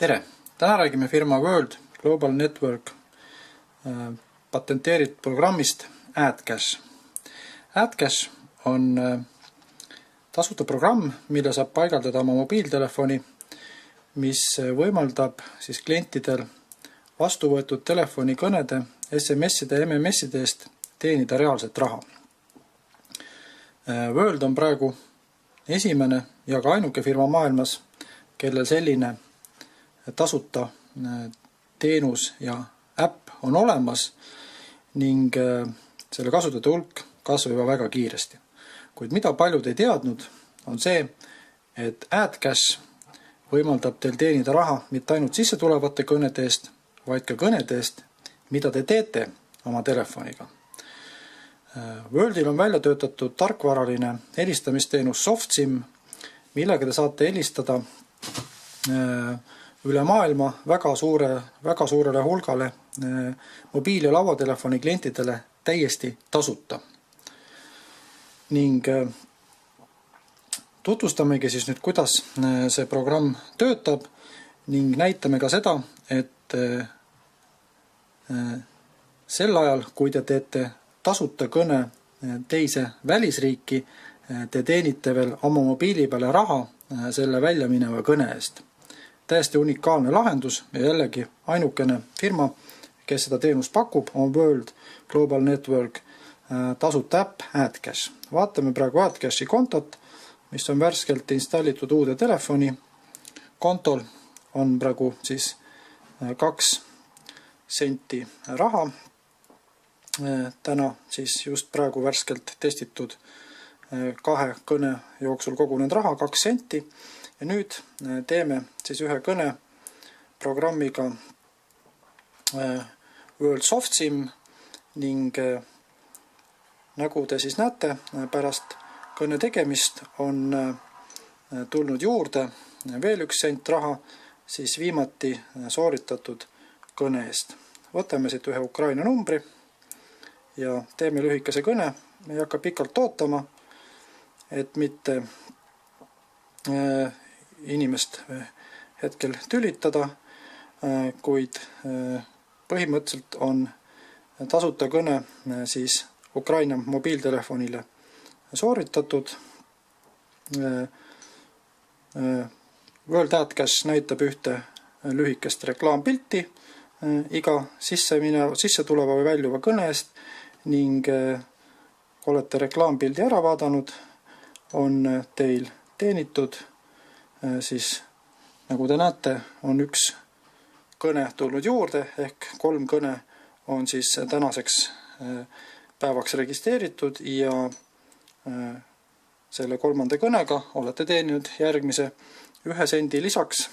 Tere! Täna räägime firma World Global Network patenteeritud programmist AdCash. AdCash on tasuta programm, mille saab paigaldada oma mobiiltelefoni, mis võimaldab siis klientidel vastuvõetud telefonikõnede, SMS-ide ja MMS-ide eest teenida reaalset raha. World on praegu esimene ja ka ainuke firma maailmas, kellel selline tasuta teenus ja äpp on olemas ning selle kasutajate hulk kasvab juba väga kiiresti. Kuid mida paljud ei teadnud, on see, et AdCash võimaldab teil teenida raha mitte ainult sisse tulevate kõnede eest, vaid ka kõnede eest, mida te teete oma telefoniga. Worldil on välja töötatud tarkvaraline helistamisteenus SoftSIM, millega te saate helistada üle maailma väga suurele hulgale mobiil- ja lauatelefoni klientidele täiesti tasuta. Ning tutvustamegi siis nüüd, kuidas see programm töötab ning näitame ka seda, et sel ajal, kui te teete tasuta kõne teise välisriiki, te teenite veel oma mobiili peale raha selle välja mineva kõne eest. Täiesti unikaalne lahendus ja jällegi ainukene firma, kes seda teenust pakub, on World Global Network tasuta äpp AdCash. Vaatame praegu AdCashi kontot, mis on värskelt installitud uude telefoni. Kontol on praegu siis 2 senti raha. Täna siis just praegu värskelt testitud 2 kõne jooksul kogunenud raha 2 senti. Ja nüüd teeme siis ühe kõne programmiga World SoftSIM ning nagu te siis näete, pärast kõne tegemist on tulnud juurde veel 1 sent raha siis viimati sooritatud kõne eest. Võtame siit ühe Ukraina numbri ja teeme lühikese kõne. Me ei hakka pikalt ootama, et mitte inimest hetkel tülitada, kuid põhimõtteliselt on tasuta kõne siis Ukraina mobiiltelefonile sooritatud. World AdCash näitab ühte lühikest reklaampilti iga sisse tuleva või väljuva kõne eest ning olete reklaampildi ära vaadanud, on teil teenitud siis nagu te näete, on 1 kõne tulnud juurde ehk 3 kõne on siis tänaseks päevaks registreeritud ja selle 3. kõnega olete teeninud järgmise 1 sendi lisaks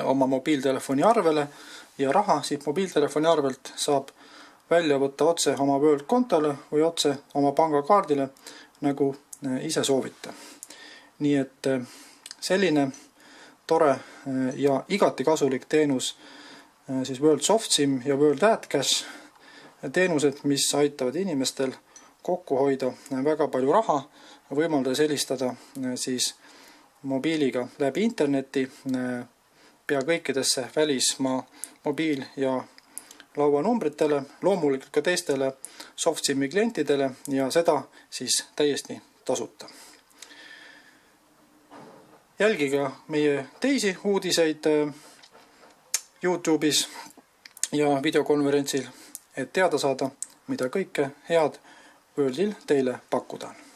oma mobiiltelefoni arvele ja raha siit mobiiltelefoni arvelt saab välja võtta otse oma World kontole või otse oma pangakaardile, nagu ise soovite. Nii et selline tore ja igati kasulik teenus siis World SoftSIM ja World AdCash teenused, mis aitavad inimestel kokku hoida väga palju raha, võimaldades helistada siis mobiiliga läbi interneti pea kõikidesse välismaa mobiil- ja lauanumbritele, loomulikult ka teistele SoftSIMi klientidele ja seda siis täiesti tasuta. Jälgige meie teisi uudiseid YouTube'is ja videokonverentsil, et teada saada, mida kõike head Worldil teile pakkuda on.